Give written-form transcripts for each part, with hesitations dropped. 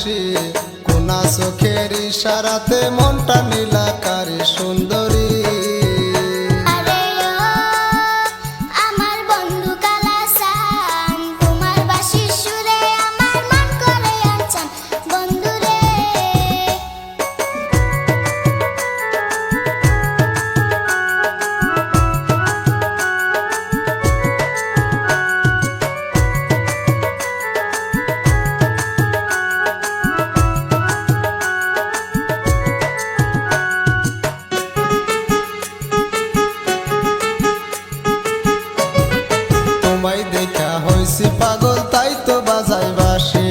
হাসি, কোনা চোখের ইশারাতে মনটা নীলাকারে সুন্দরী। তোমায় দেখা হইছি পাগল তাই তো বাজাই বাঁশি,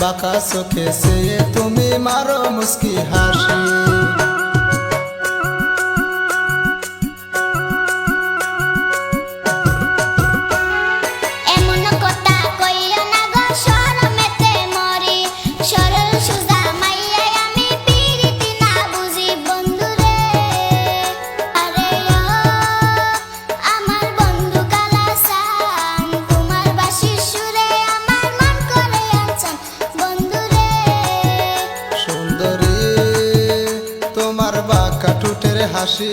বাঁকা চোখে চেয়ে তুমি মারো মুস্কি হাসি। হাসি,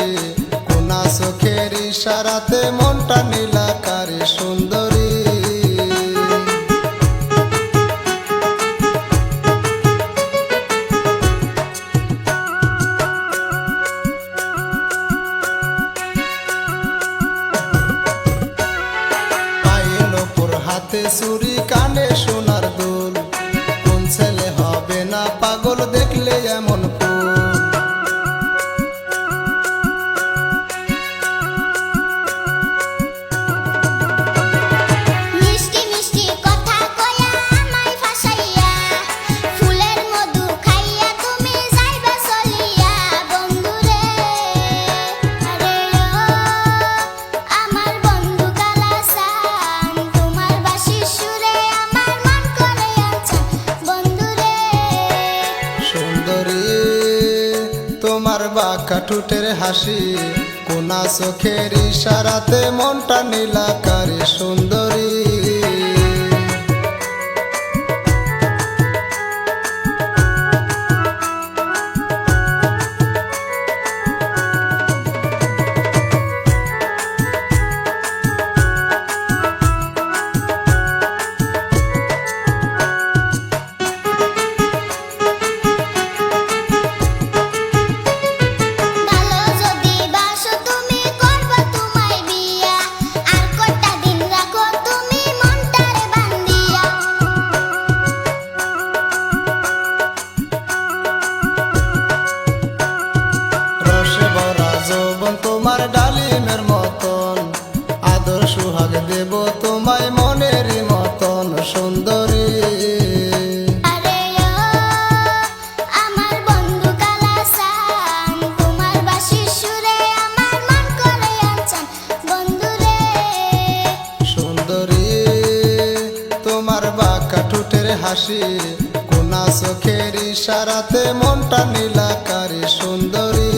কোনা চোখের ইশারাতে মনটা নীলাকারে সুন্দরী। পায়ে নূপুর হাতে চুড়ি কানে সোনার দুল, কোন ছেলে হবে না পাগল দেখলে এমন ফুল। তোমার বাঁকা ঠোঁটের হাসি, কোনা চোখের ইশারাতে মনটা নীলাকারে সুন্দরী। তোমার ডালিমের মতন আদর সুহাগ দেব তোমায় মনের মতন সুন্দরী। আমার বন্ধু কালাসান, তোমার বাঁশির সুরে আমার মন করে আনচান বন্ধুরে। সুন্দরী তোমার বাঁকা ঠোঁটের হাসি, কোনা চোখের ইশারাতে মনটা নীলাকারে সুন্দরী।